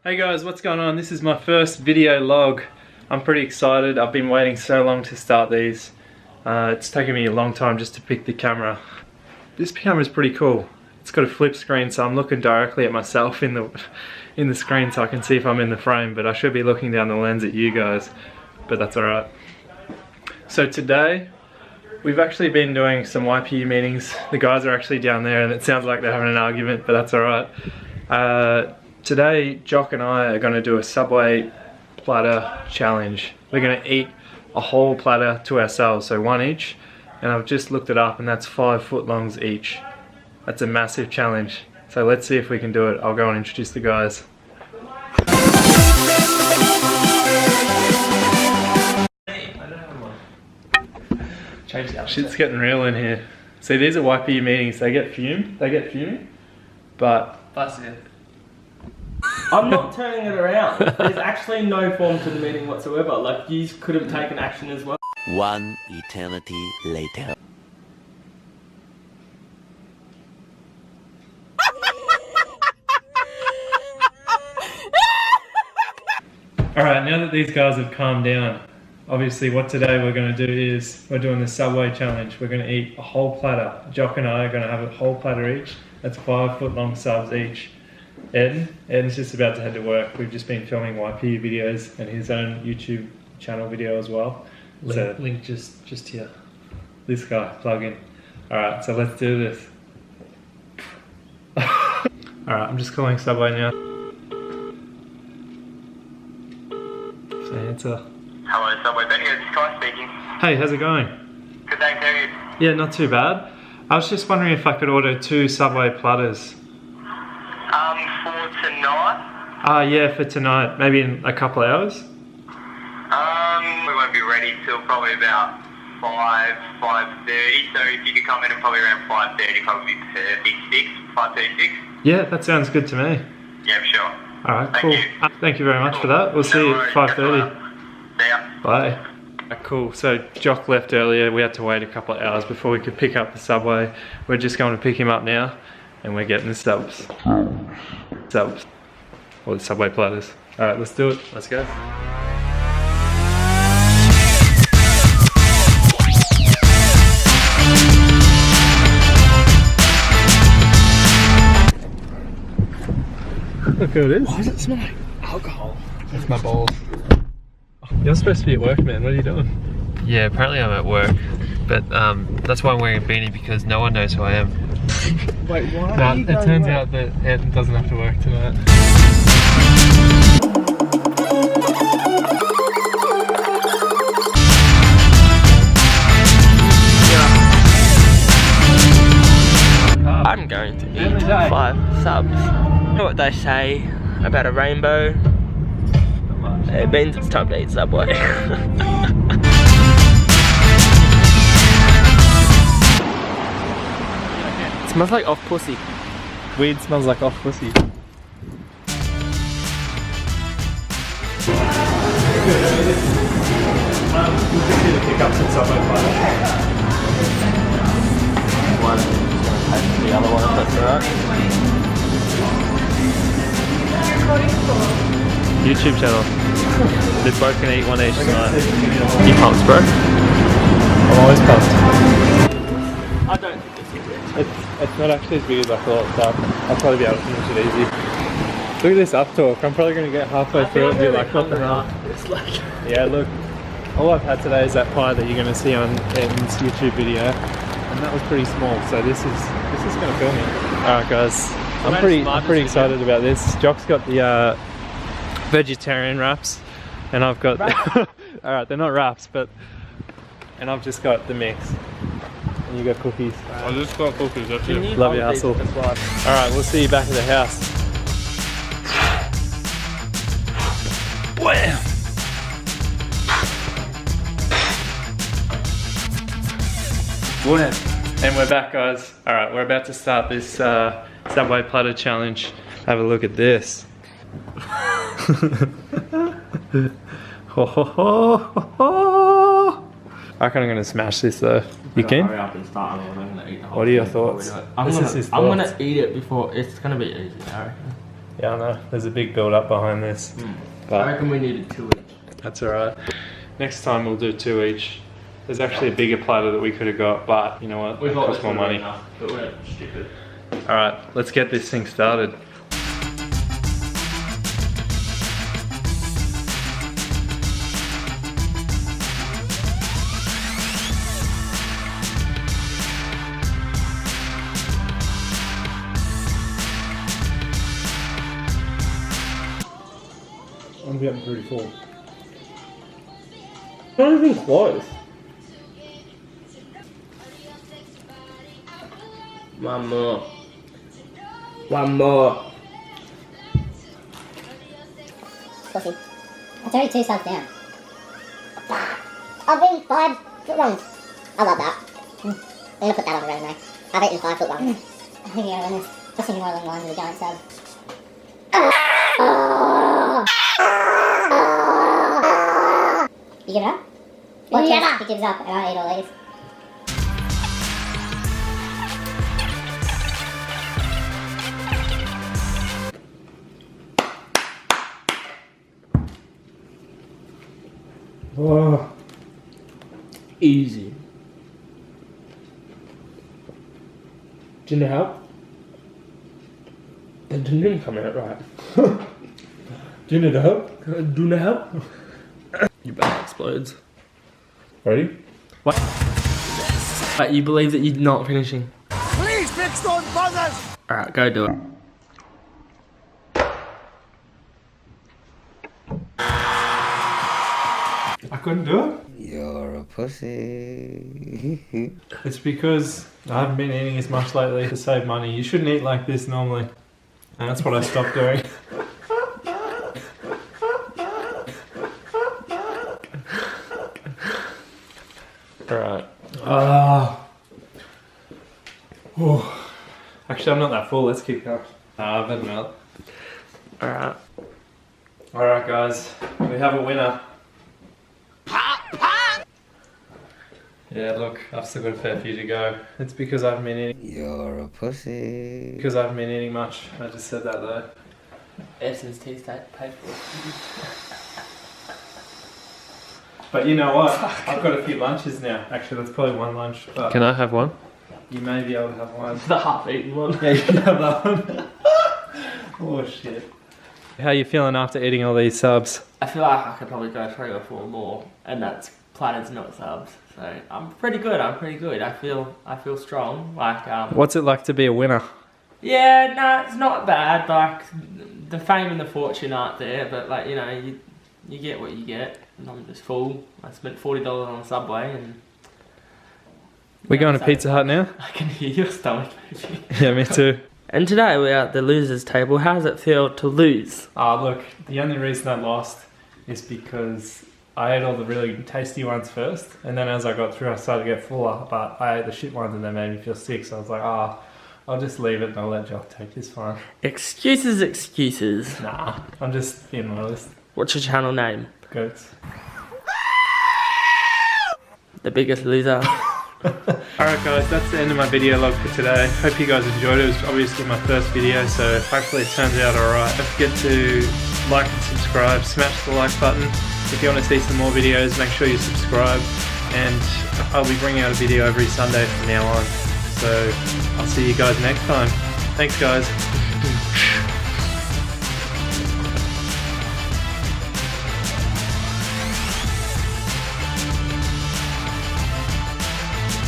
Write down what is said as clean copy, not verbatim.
Hey guys, what's going on? This is my first video log. I'm pretty excited. I've been waiting so long to start these. It's taken me a long time just to pick the camera. This camera is pretty cool. It's got a flip screen, so I'm looking directly at myself in the screen so I can see if I'm in the frame, but I should be looking down the lens at you guys, but that's alright. So today, we've actually been doing some YPU meetings. The guys are actually down there and it sounds like they're having an argument, but that's alright. Today, Jock and I are going to do a Subway Platter challenge. We're going to eat a whole platter to ourselves, so one each. And I've just looked it up and that's 5 footlongs each. That's a massive challenge. So let's see if we can do it. I'll go and introduce the guys. Shit's getting real in here. See, these are YPU meetings. They get fuming, but... That's it. I'm not turning it around. There's actually no form to the meeting whatsoever. Like, you could have taken action as well. One eternity later. Alright, now that these guys have calmed down, obviously what today we're going to do is, we're doing the Subway challenge. We're going to eat a whole platter. Jock and I are going to have a whole platter each. That's 5 footlong subs each. Eden's just about to head to work. We've just been filming YPU videos and his own YouTube channel video as well. Link just here. This guy, plug in. Alright, so let's do this. Alright, I'm just calling Subway now. Say answer. Hello, Subway Platter. This is Kai speaking. Hey, how's it going? Good, thanks. How are you? Yeah, not too bad. I was just wondering if I could order 2 Subway platters. For tonight? Yeah, for tonight. Maybe in a couple of hours. We won't be ready till probably about 5:30. So if you could come in at probably around 5:30, probably be 5:36. Yeah, that sounds good to me. Yeah, sure. Alright, Thank cool. you. Thank you very much for that. We'll see you at 5:30. See ya. Bye. Cool, so Jock left earlier. We had to wait a couple of hours before we could pick up the Subway. We're just going to pick him up now and we're getting the subs. Or the Subway platters. Alright, let's do it. Let's go. Look who it is. Why does it smell like alcohol? That's my balls. You're supposed to be at work, man. What are you doing? Yeah, apparently I'm at work, but that's why I'm wearing a beanie, because no one knows who I am. Wait, why? No, it turns out that Ed doesn't have to work tonight. I'm going to eat 5 subs. You know what they say about a rainbow? It means it's time to eat Subway. It smells like off pussy. Weed smells like off pussy. We'll just need to pick up some Subway platters. One is going to take the other one, if that's alright. YouTube channel. They're both gonna eat one each tonight. You pumped, bro? I'm always pumped. I don't think it's good. It's not actually as big as I thought, but I'll probably be able to finish it easy. Look at this up talk. I'm probably gonna get halfway through it and be like, what the hell? It's like... Yeah, look. All I've had today is that pie that you're gonna see on Eden's YouTube video. And that was pretty small, so this is gonna fill me. Alright guys. I'm pretty excited about this. Jock's got the vegetarian wraps, and I've got alright, they're not wraps, but and I've just got the mix. And you got cookies. I just got cookies, that's it. Love your hustle. Alright, we'll see you back at the house. Wham! Wham! And we're back, guys. Alright, we're about to start this Subway Platter challenge. Have a look at this. Ho ho ho ho ho! I reckon I'm gonna smash this though. You can? Hurry up and start. I'm gonna eat the whole What are your thing before we thoughts? do it. I'm gonna eat it before. It's gonna be easy, I reckon. Yeah, I know. There's a big build up behind this. I reckon we needed 2 each. That's alright. Next time we'll do 2 each. There's actually a bigger platter that we could have got, but you know what? It costs more money. But we're stupid. Alright, let's get this thing started. I'm getting pretty full. Not even close. One more. One more. Pussy. It's already 2 subs down. I've eaten 5 foot longs. I love that. I'm gonna put that on the resume. I've eaten 5 foot longs. I think you're gonna win this. Pushing more along the lines of a giant sub. You give it up? Watch out. He gives up and I ate all these. Oh. Easy. Do you need help? That didn't even come out right. Do you need help? Do you need help? Your back explodes. Ready? What? But you believe that you're not finishing? Please fix those buzzers! Alright, go do it. I couldn't do it? You're a pussy. It's because I haven't been eating as much lately to save money. You shouldn't eat like this normally. And that's what I stopped doing. Alright. Actually, I'm not that full. Let's keep going. I've had enough. Alright. Alright, guys. We have a winner. Yeah, look, I've still got a fair few to go. It's because I haven't been eating. You're a pussy. Because I haven't been eating much. I just said that though. Essence tea steak paid for. But you know what? I've got a few lunches now. Actually, that's probably one lunch. But Can I have one? you may be able to have one. The half-eaten one. Yeah, you can have that one. Oh shit. How are you feeling after eating all these subs? I feel like I could probably go 3 or 4 more, and that's platters, not subs. So I'm pretty good. I feel strong. Like What's it like to be a winner? yeah, no, it's not bad. Like the fame and the fortune aren't there, but like you know, you get what you get, and I'm just full. I spent $40 on a Subway, and We're going to Pizza Hut now? I can hear your stomach moving. Yeah, me too. And today we're at the losers table. How does it feel to lose? Look, the only reason I lost is because I ate all the really tasty ones first, and then as I got through I started to get fuller, but I ate the shit ones and they made me feel sick, so I was like, I'll just leave it and I'll let Jock take this one. Excuses, excuses. Nah, I'm just being honest. What's your channel name? Goats. The biggest loser. Alright guys, that's the end of my video log for today. Hope you guys enjoyed it. It was obviously my first video, so hopefully it turns out alright. Don't forget to like and subscribe, smash the like button. If you want to see some more videos, make sure you subscribe. And I'll be bringing out a video every Sunday from now on. So I'll see you guys next time. Thanks guys.